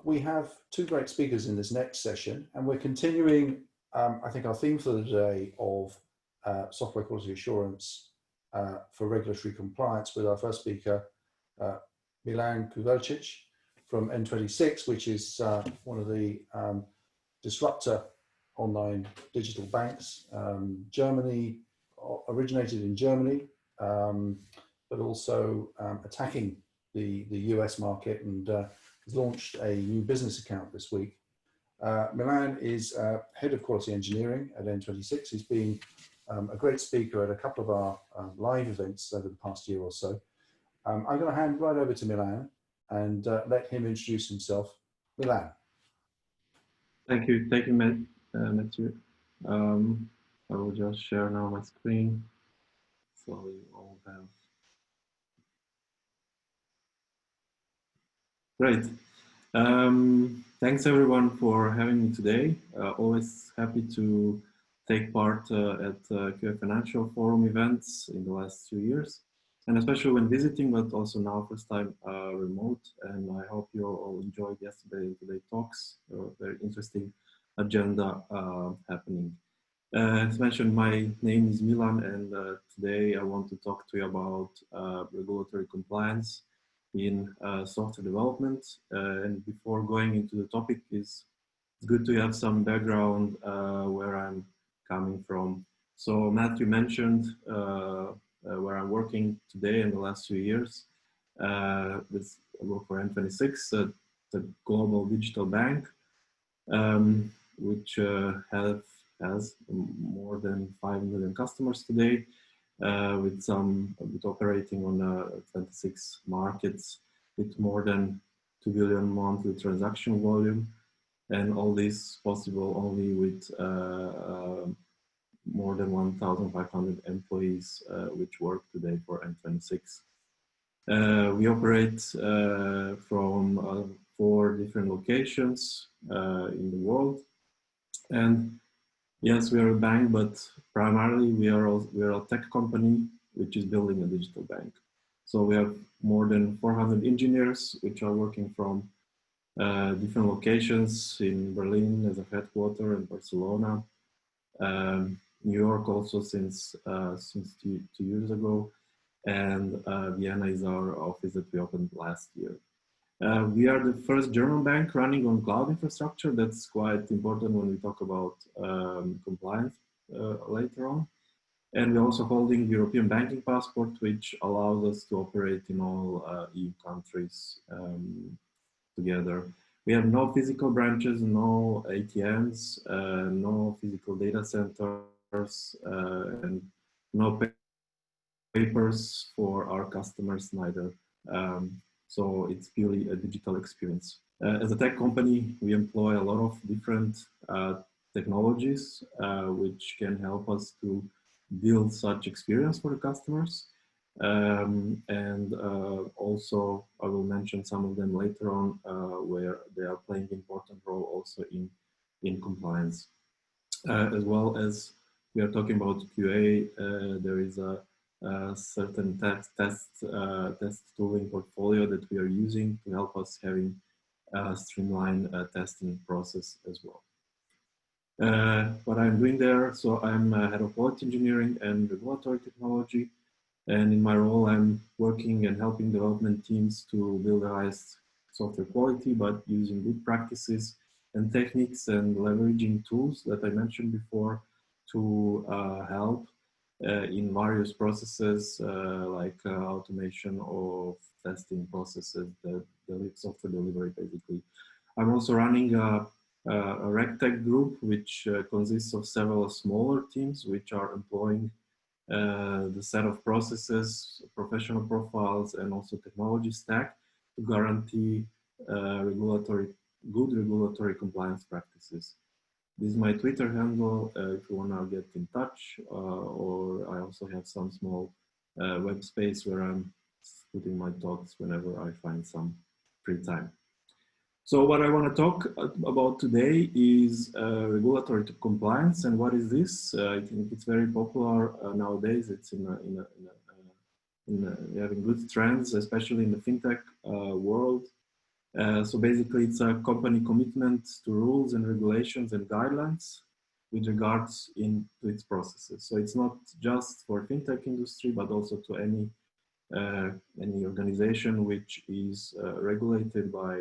we have two great speakers in this next session, and we're continuing, I think, our theme for the day of software quality assurance for regulatory compliance with our first speaker, Milan Kuvalcic from N26, which is one of the disruptor online digital banks. Germany, originated in Germany, but also attacking the US market, and has launched a new business account this week. Milan is head of quality engineering at N26. He's been a great speaker at a couple of our live events over the past year or so. I'm going to hand right over to Milan and let him introduce himself. Milan. Thank you, Matthew. I will just share now my screen, so you all have. Great. Thanks everyone for having me today. Always happy to take part at QA Financial Forum events in the last 2 years, and especially when visiting, but also now first time remote. And I hope you all enjoyed yesterday and today's talks. Very interesting agenda happening. As mentioned, my name is Milan, and today I want to talk to you about regulatory compliance in software development. And before going into the topic, it's good to have some background where I'm coming from. So Matthew mentioned where I'm working today in the last 2 years. I work for N26, the global digital bank, which has more than 5 million customers today. With operating on 26 markets with more than 2 billion monthly transaction volume, and all this possible only with more than 1,500 employees which work today for N26. We operate from 4 different locations in the world, and yes, we are a bank, but primarily we are a tech company which is building a digital bank. So we have more than 400 engineers which are working from different locations in Berlin as a headquarter, and Barcelona, New York also since 2 years ago, and Vienna is our office that we opened last year. We are the first German bank running on cloud infrastructure. That's quite important when we talk about compliance later on. And we're also holding the European banking passport, which allows us to operate in all EU countries together. We have no physical branches, no ATMs, no physical data centers, and no papers for our customers neither. So it's purely a digital experience. As a tech company, we employ a lot of different technologies which can help us to build such experience for the customers. Also, I will mention some of them later on where they are playing an important role also in compliance. As well as we are talking about QA, there is a certain test tooling portfolio that we are using to help us having a streamlined testing process as well. What I'm doing there, so I'm head of quality engineering and regulatory technology, and in my role I'm working and helping development teams to build the highest software quality, but using good practices and techniques and leveraging tools that I mentioned before to help in various processes like automation of testing processes, the software delivery basically. I'm also running a RegTech group which consists of several smaller teams which are employing the set of processes, professional profiles, and also technology stack to guarantee good regulatory compliance practices. This is my Twitter handle if you want to get in touch, or I also have some small web space where I'm putting my talks whenever I find some free time. So what I want to talk about today is regulatory compliance, and what is this? I think it's very popular nowadays. It's having good trends, especially in the fintech world. So basically, it's a company commitment to rules and regulations and guidelines with regards to its processes. So it's not just for fintech industry, but also to any organization which is regulated by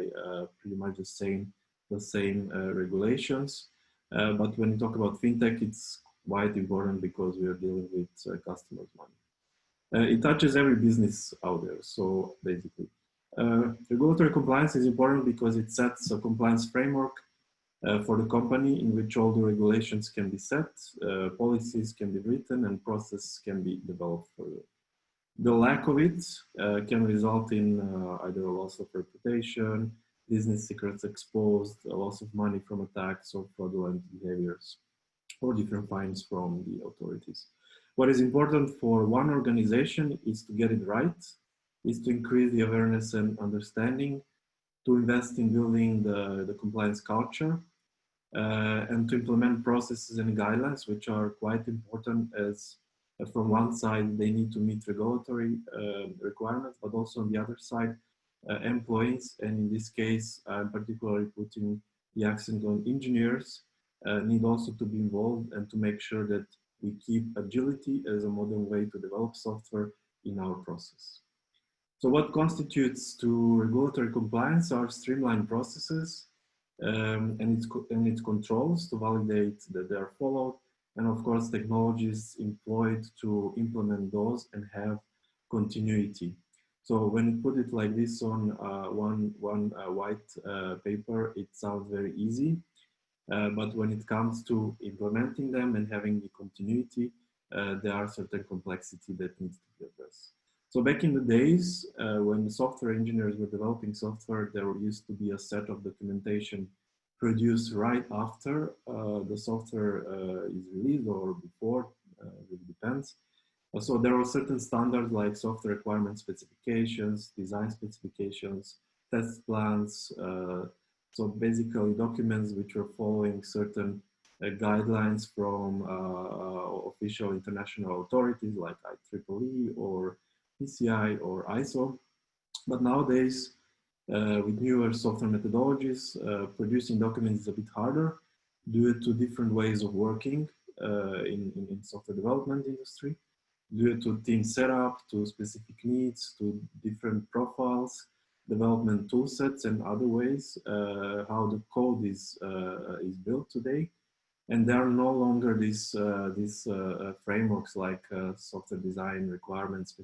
pretty much the same regulations. But when you talk about fintech, it's quite important because we are dealing with customers' money. It touches every business out there. So basically, regulatory compliance is important because it sets a compliance framework for the company in which all the regulations can be set, policies can be written, and process can be developed further. The lack of it can result in either a loss of reputation, business secrets exposed, a loss of money from attacks or fraudulent behaviors, or different fines from the authorities. What is important for one organization is to get it right, is to increase the awareness and understanding, to invest in building the compliance culture, and to implement processes and guidelines, which are quite important as from one side, they need to meet regulatory requirements, but also on the other side, employees, and in this case, I'm particularly putting the accent on engineers, need also to be involved and to make sure that we keep agility as a modern way to develop software in our process. So what constitutes to regulatory compliance are streamlined processes and its controls to validate that they are followed, and of course technologies employed to implement those and have continuity. So when you put it like this on one white paper, it sounds very easy, but when it comes to implementing them and having the continuity, there are certain complexity that needs to be addressed. So back in the days, when the software engineers were developing software, there used to be a set of documentation produced right after the software is released or before, it depends. So there are certain standards like software requirement specifications, design specifications, test plans. So basically documents which are following certain guidelines from official international authorities like IEEE or PCI or ISO. But nowadays, with newer software methodologies, producing documents is a bit harder due to different ways of working in software development industry, due to team setup, to specific needs, to different profiles, development tool sets, and other ways how the code is built today. And there are no longer these frameworks like software design requirements,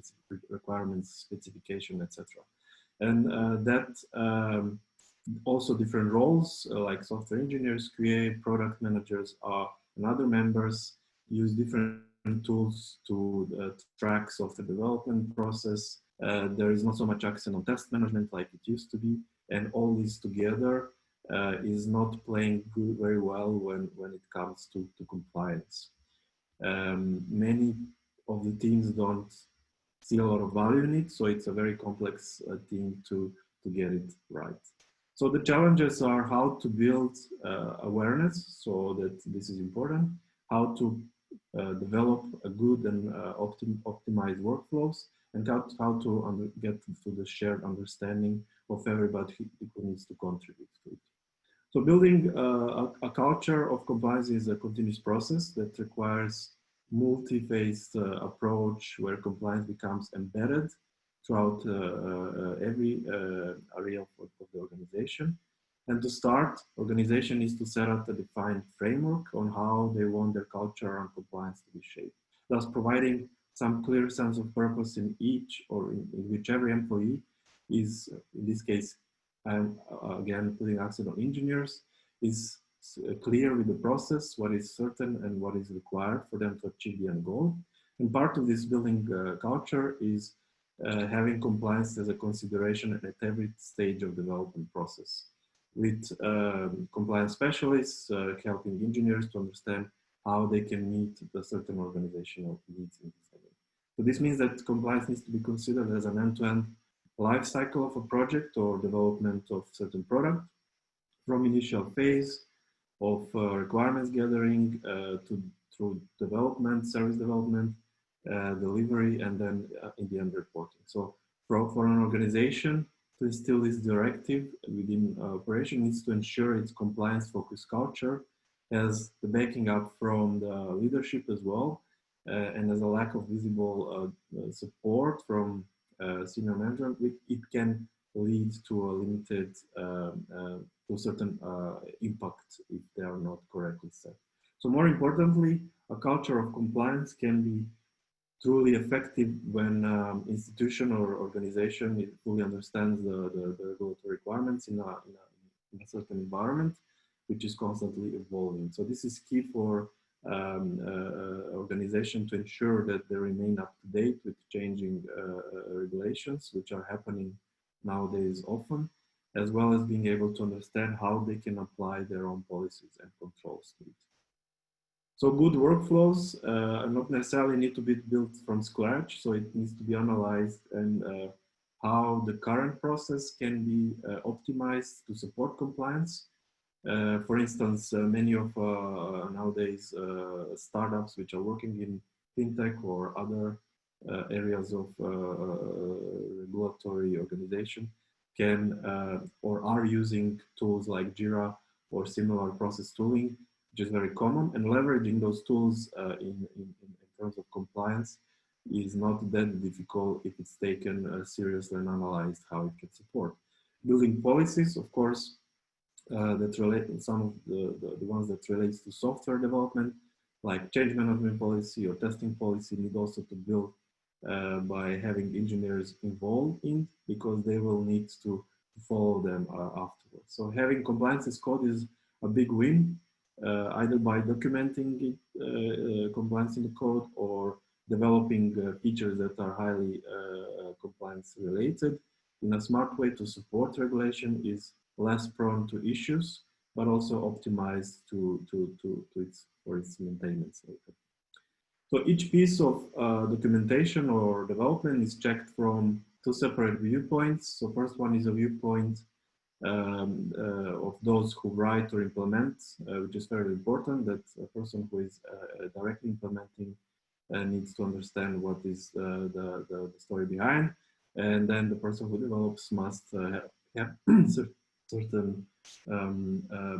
specification, etc. And that also different roles like software engineers, QA, product managers, and other members use different tools to track software development process. There is not so much accent on test management like it used to be, and all this together is not playing very well when it comes to compliance. Many of the teams don't see a lot of value in it, so it's a very complex thing to get it right. So the challenges are how to build awareness, so that this is important, how to develop a good and optimized workflows, and how to get to the shared understanding of everybody who needs to contribute to it. So building a culture of compliance is a continuous process that requires multi-phased approach where compliance becomes embedded throughout every area of the organization. And to start, organization needs to set up a defined framework on how they want their culture and compliance to be shaped, thus providing some clear sense of purpose in each or in which every employee is, in this case, and again, putting accent on engineers, is clear with the process, what is certain and what is required for them to achieve the end goal. And part of this building culture is having compliance as a consideration at every stage of development process, with compliance specialists helping engineers to understand how they can meet the certain organizational needs in this area. So this means that compliance needs to be considered as an end-to-end life cycle of a project or development of certain product, from initial phase of requirements gathering through development, service development, delivery, and then in the end reporting. So for an organization, to instill this directive within operation needs to ensure its compliance-focused culture, has the backing up from the leadership as well, and as a lack of visible support from senior management, it can lead to a limited, to a certain impact if they are not correctly set. So more importantly, a culture of compliance can be truly effective when institution or organization fully understands the regulatory requirements in a certain environment, which is constantly evolving. So this is key for organization to ensure that they remain up to date with changing regulations, which are happening nowadays often, as well as being able to understand how they can apply their own policies and controls to it. So good workflows not necessarily need to be built from scratch. So it needs to be analyzed and how the current process can be optimized to support compliance. For instance, many of nowadays startups which are working in fintech or other areas of regulatory organization can or are using tools like Jira or similar process tooling, which is very common, and leveraging those tools in terms of compliance is not that difficult if it's taken seriously and analyzed how it can support. Building policies, of course, that relate, some of the ones that relates to software development, like change management policy or testing policy, need also to build by having engineers involved in, because they will need to follow them afterwards. So having compliance as code is a big win, either by documenting it, compliance in the code, or developing features that are highly compliance related in a smart way to support regulation is less prone to issues, but also optimized for its maintenance later. So each piece of documentation or development is checked from two separate viewpoints. So first one is a viewpoint of those who write or implement, which is very important, that a person who is directly implementing needs to understand what is the story behind. And then the person who develops must have certain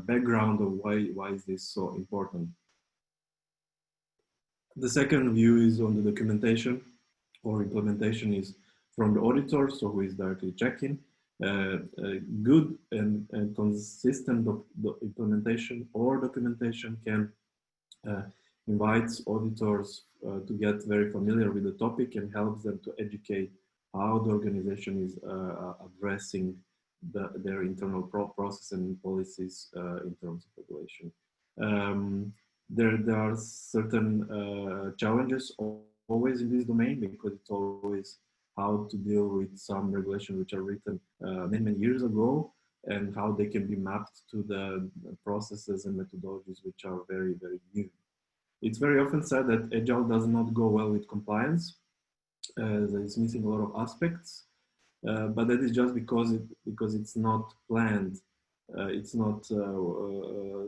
background of why is this so important. The second view is on the documentation or implementation is from the auditor, so who is directly checking. Good and consistent implementation or documentation can invite auditors to get very familiar with the topic and helps them to educate how the organization is addressing their internal process and policies in terms of regulation. There are certain challenges always in this domain, because it's always how to deal with some regulations which are written many years ago, and how they can be mapped to the processes and methodologies which are very new. It's very often said that agile does not go well with compliance, that it's missing a lot of aspects, but that is just because it's not planned, it's not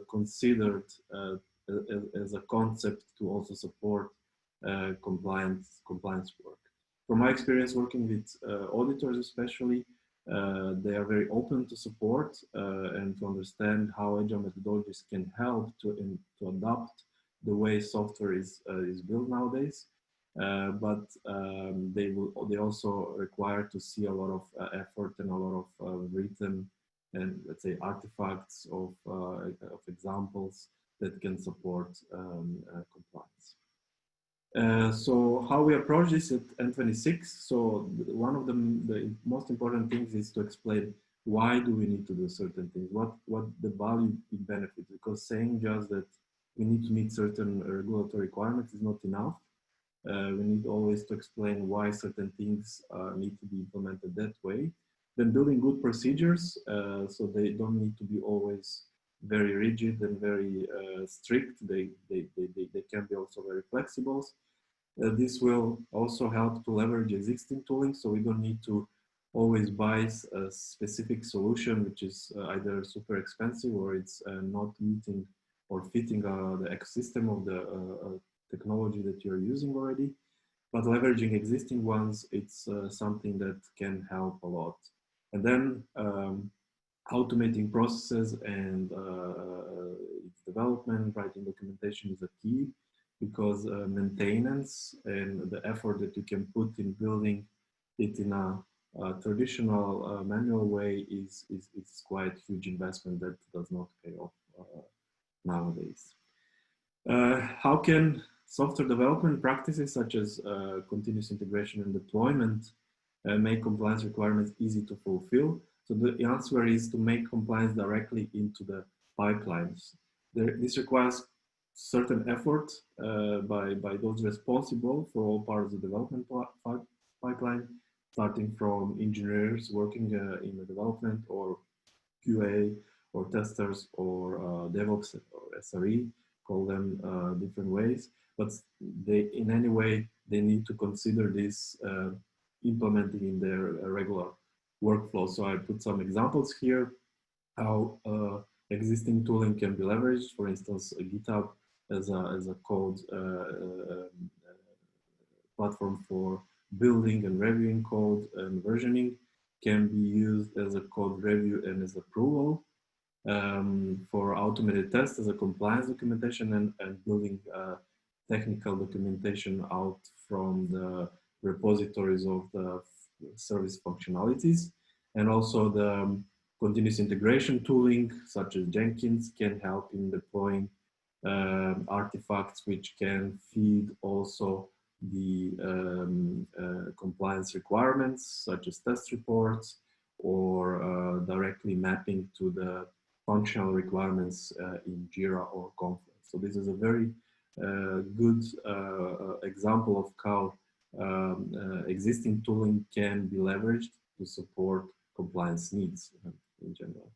considered as a concept to also support compliance work. From my experience working with auditors especially, they are very open to support and to understand how agile methodologies can help to adapt the way software is built nowadays. But they also require to see a lot of effort and a lot of written and, let's say, artifacts of examples that can support compliance. So how we approach this at N26. So one of the most important things is to explain why do we need to do certain things, what the value it benefits, because saying just that we need to meet certain regulatory requirements is not enough. We need always to explain why certain things need to be implemented that way. Then building good procedures, so they don't need to be always very rigid and very strict. They can be also very flexible. This will also help to leverage existing tooling, so we don't need to always buy a specific solution which is either super expensive or it's not meeting or fitting the ecosystem of the technology that you're using already. But leveraging existing ones, it's something that can help a lot. And then automating processes and its development, writing documentation is a key, because maintenance and the effort that you can put in building it in a traditional manual way is quite huge investment that does not pay off nowadays. How can software development practices such as continuous integration and deployment make compliance requirements easy to fulfill? So the answer is to make compliance directly into the pipelines. This requires certain effort by those responsible for all parts of the development pipeline, starting from engineers working in the development, or QA, or testers, or DevOps, or SRE, call them different ways. But they, in any way, they need to consider this implementing in their regular workflow. So I put some examples here, how existing tooling can be leveraged. For instance, GitHub as a code platform for building and reviewing code and versioning can be used as a code review and as approval. For automated tests as a compliance documentation, and building technical documentation out from the repositories of the service functionalities. And also the continuous integration tooling such as Jenkins can help in deploying artifacts which can feed also the compliance requirements such as test reports, or directly mapping to the functional requirements in Jira or Confluence. So this is a very good example of how existing tooling can be leveraged to support compliance needs in general.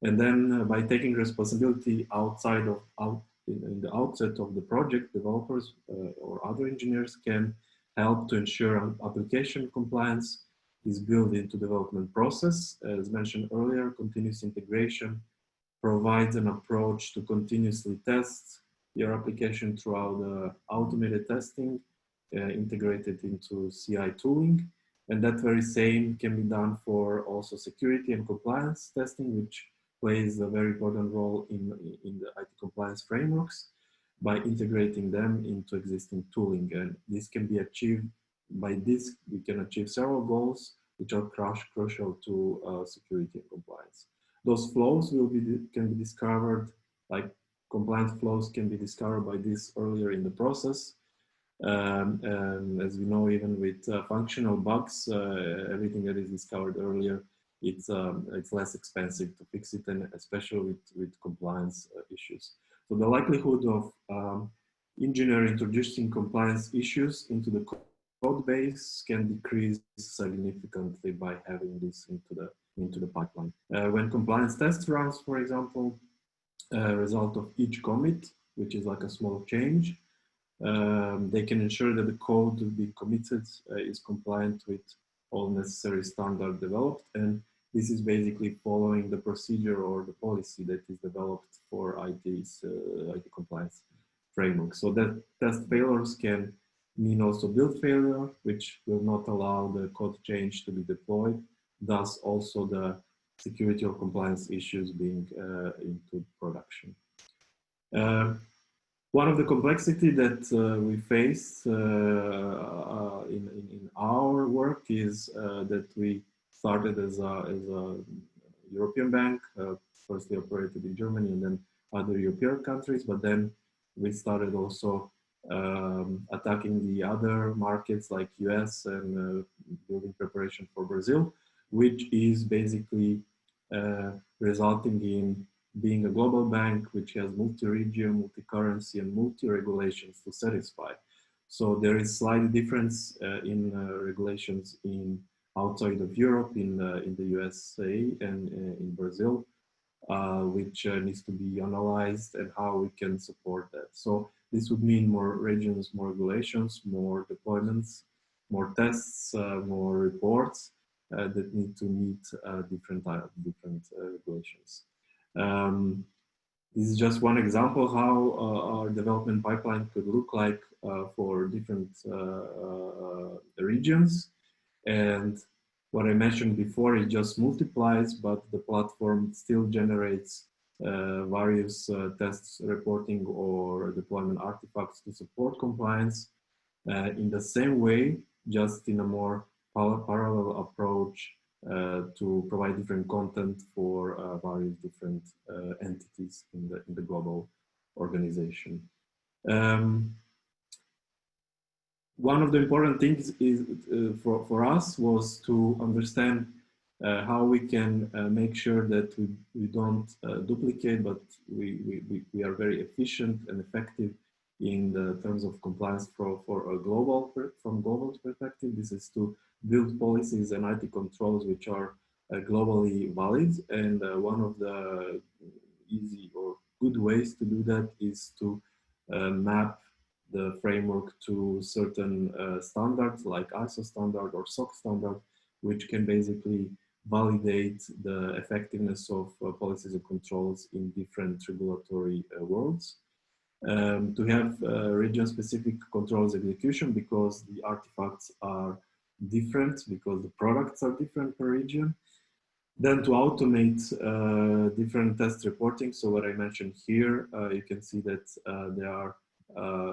And then by taking responsibility outside of in the outset of the project, developers or other engineers can help to ensure application compliance is built into development process. As mentioned earlier, continuous integration provides an approach to continuously test your application throughout the automated testing integrated into CI tooling. And that very same can be done for also security and compliance testing, which plays a very important role in the IT compliance frameworks by integrating them into existing tooling. And this can be achieved by this, we can achieve several goals which are crucial to security and compliance. Those flows can be discovered, like compliance flows can be discovered by this earlier in the process. And as we know, even with functional bugs, everything that is discovered earlier, it's less expensive to fix it, and especially with compliance issues. So the likelihood of engineer introducing compliance issues into the code base can decrease significantly by having this into the pipeline. When compliance test runs, for example, result of each commit, which is like a small change, they can ensure that the code to be committed is compliant with all necessary standards developed. And this is basically following the procedure or the policy that is developed for IT compliance framework. So that test failures can mean also build failure, which will not allow the code change to be deployed. Thus also the security or compliance issues being into production. One of the complexity that we face in our work is that we started as a European bank, firstly operated in Germany and then other European countries, but then we started also attacking the other markets like US and building preparation for Brazil, which is basically resulting in being a global bank which has multi-region, multi-currency, and multi-regulations to satisfy. So there is slight difference in regulations in outside of Europe, in the USA and in Brazil, which needs to be analyzed and how we can support that. So this would mean more regions, more regulations, more deployments, more tests, more reports that need to meet different regulations. This is just one example how our development pipeline could look like for different regions. And what I mentioned before, it just multiplies, but the platform still generates various tests, reporting, or deployment artifacts to support compliance in the same way, just in a more parallel approach to provide different content for various different entities in the global organization. One of the important things is for us was to understand how we can make sure that we don't duplicate, but we are very efficient and effective in the terms of compliance for a from global perspective. This is to build policies and IT controls which are globally valid. And one of the easy or good ways to do that is to map the framework to certain standards like ISO standard or SOC standard, which can basically validate the effectiveness of policies and controls in different regulatory worlds. To have region-specific controls execution because the artifacts are different, because the products are different per region. Then to automate different test reporting. So what I mentioned here, you can see that there are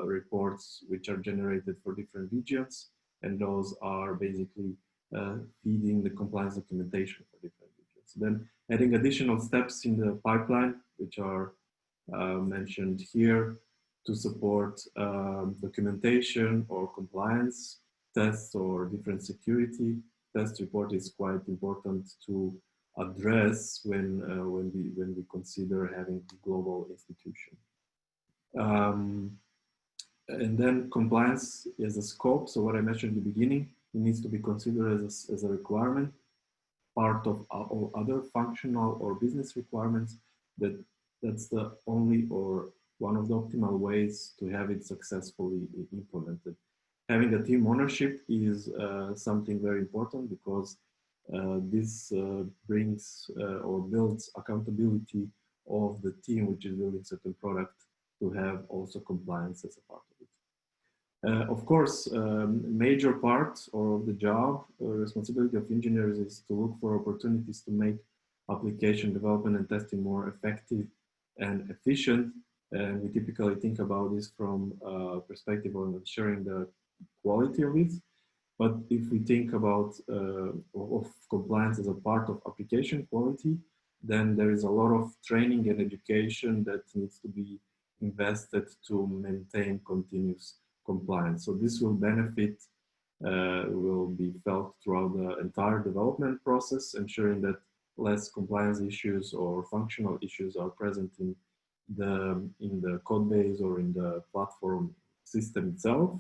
reports which are generated for different regions, and those are basically feeding the compliance documentation for different regions. Then adding additional steps in the pipeline, which are mentioned here to support documentation or compliance tests or different security test report is quite important to address when we consider having a global institution. And then compliance as a scope. So what I mentioned in the beginning, it needs to be considered as a requirement, part of all other functional or business requirements. That's the only or one of the optimal ways to have it successfully implemented. Having a team ownership is something very important because this brings or builds accountability of the team which is building certain product to have also compliance as a part of it. Of course, major part of the job or responsibility of engineers is to look for opportunities to make application development and testing more effective and efficient. And we typically think about this from perspective of ensuring the quality of it. But if we think about of compliance as a part of application quality, then there is a lot of training and education that needs to be invested to maintain continuous compliance. So this will benefit, will be felt throughout the entire development process, ensuring that less compliance issues or functional issues are present in the code base or in the platform system itself,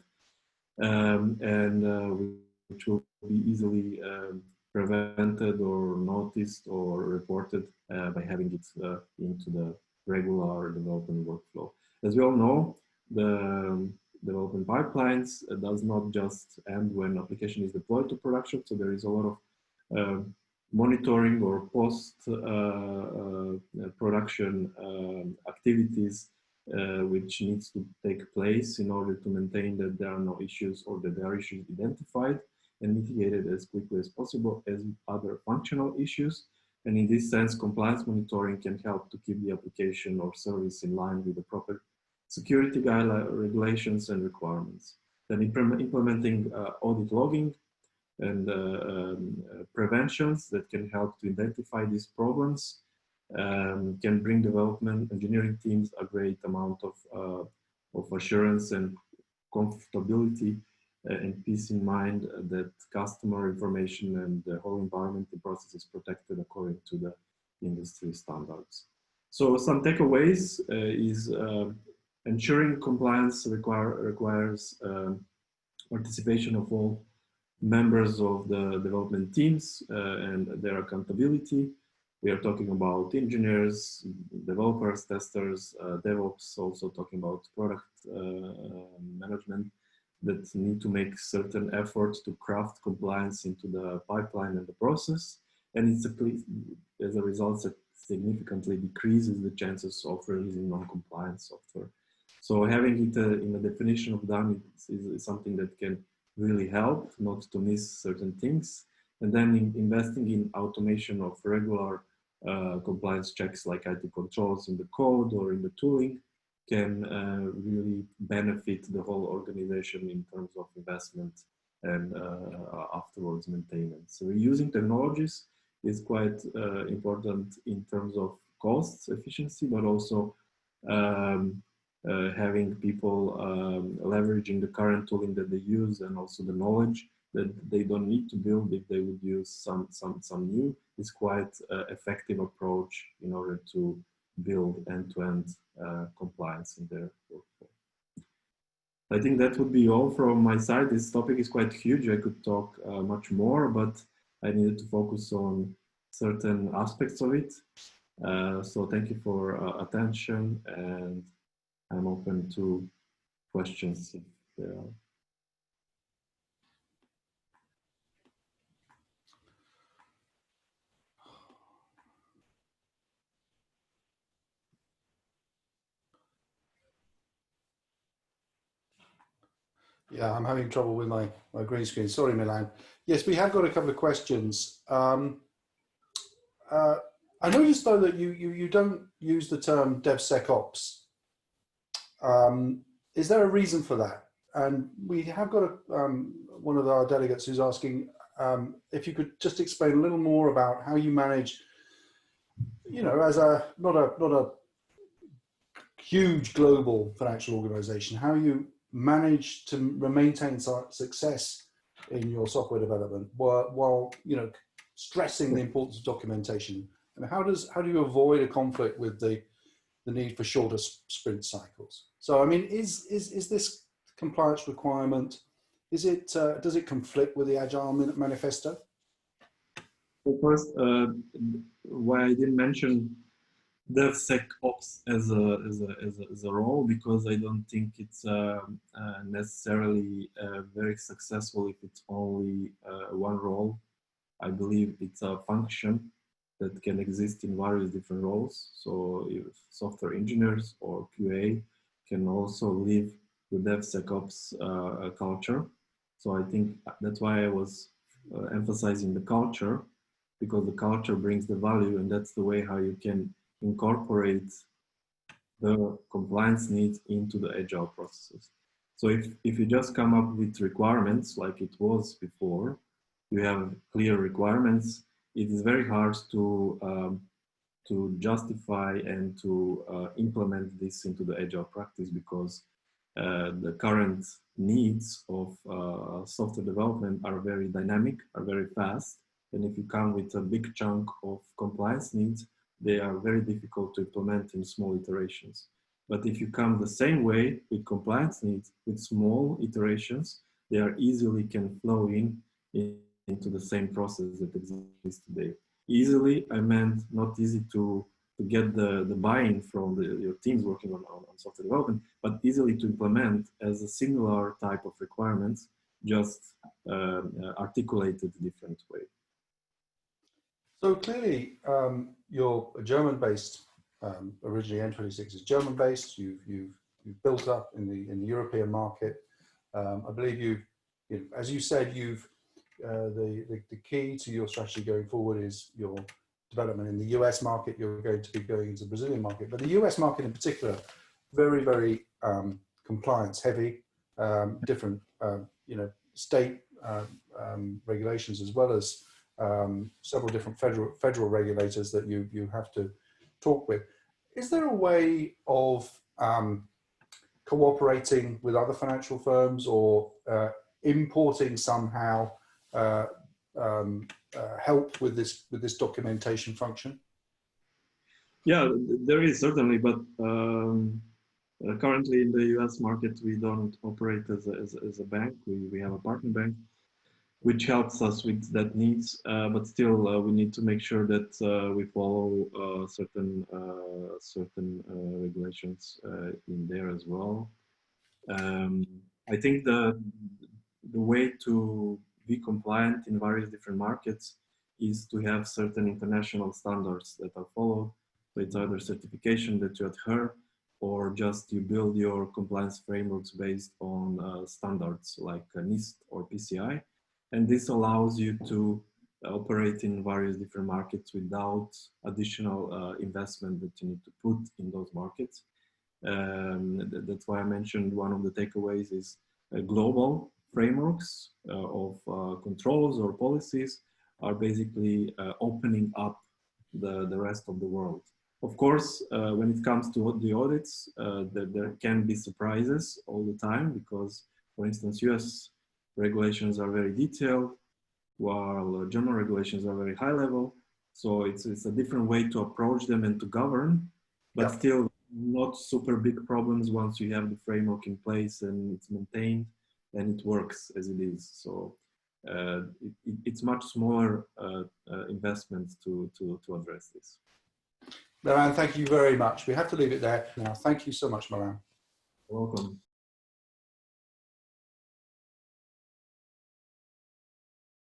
which will be easily prevented or noticed or reported by having it into the regular development workflow. As we all know, the development pipelines does not just end when application is deployed to production. So there is a lot of monitoring or post production activities which needs to take place in order to maintain that there are no issues or that there are issues identified and mitigated as quickly as possible as other functional issues. And in this sense, compliance monitoring can help to keep the application or service in line with the proper security guidelines, regulations, and requirements. Then implementing audit logging and preventions that can help to identify these problems can bring development engineering teams a great amount of assurance and comfortability and peace in mind that customer information and the whole environment and process is protected according to the industry standards. So some takeaways is ensuring compliance requires participation of all members of the development teams and their accountability. We are talking about engineers, developers, testers, DevOps, also talking about product management that need to make certain efforts to craft compliance into the pipeline and the process. And it's as a result, it significantly decreases the chances of releasing non-compliant software. So having it in the definition of done is something that can really help not to miss certain things And then investing in automation of regular compliance checks like IT controls in the code or in the tooling can really benefit the whole organization in terms of investment and afterwards maintenance. So using technologies is quite important in terms of costs, efficiency, but also um, having people leveraging the current tooling that they use and also the knowledge that they don't need to build if they would use some new is quite effective approach in order to build end-to-end compliance in their workflow. I think that would be all from my side. This topic is quite huge. I could talk much more, but I needed to focus on certain aspects of it. So thank you for attention, and I'm open to questions if there are. Yeah, I'm having trouble with my green screen. Sorry, Milan. Yes, we have got a couple of questions. Uh, I noticed though that you don't use the term DevSecOps. Is there a reason for that? And we have got one of our delegates who's asking if you could just explain a little more about how you manage, you know, as a not a huge global financial organization, how you manage to maintain success in your software development while you know stressing the importance of documentation. And how do you avoid a conflict with the need for shorter sprint cycles? So I mean, is this compliance requirement, is it does it conflict with the Agile Manifesto? So first, why I didn't mention DevSecOps as a role, because I don't think it's necessarily very successful if it's only one role. I believe it's a function that can exist in various different roles. So if software engineers or QA can also live the DevSecOps culture. So I think that's why I was emphasizing the culture, because the culture brings the value, and that's the way how you can incorporate the compliance needs into the agile processes. So if you just come up with requirements like it was before, you have clear requirements, it is very hard to justify and to implement this into the agile practice, because the current needs of software development are very dynamic, are very fast. And if you come with a big chunk of compliance needs, they are very difficult to implement in small iterations. But if you come the same way with compliance needs, with small iterations, they are easily can flow into the same process that exists today. Easily, I meant not easy to get the buy-in from your teams working on software development, but easily to implement as a similar type of requirements, just articulated a different way. So clearly, you're a German-based. Originally, N26 is German-based. You've built up in the European market. I believe you, as you said, the key to your strategy going forward is your development in the US market. You're going to be going into the Brazilian market, but the US market in particular, very compliance heavy. Different state regulations, as well as several different federal regulators that you have to talk with. Is there a way of cooperating with other financial firms, or importing somehow help with this documentation function? Yeah, there is certainly, but currently in the US market, we don't operate as a bank. We have a partner bank, which helps us with that needs, but still we need to make sure that we follow certain regulations in there as well. I think the way to be compliant in various different markets is to have certain international standards that are followed. So it's either certification that you adhere, or just you build your compliance frameworks based on standards like NIST or PCI. And this allows you to operate in various different markets without additional investment that you need to put in those markets. That's why I mentioned one of the takeaways is global frameworks of controls or policies are basically opening up the rest of the world. Of course, when it comes to the audits, there can be surprises all the time because, for instance, US regulations are very detailed, while German regulations are very high level. So it's a different way to approach them and to govern, but still not super big problems once you have the framework in place and it's maintained and it works as it is. So it's much smaller investments to address this. Milan, thank you very much. We have to leave it there now. Thank you so much, Milan. Welcome.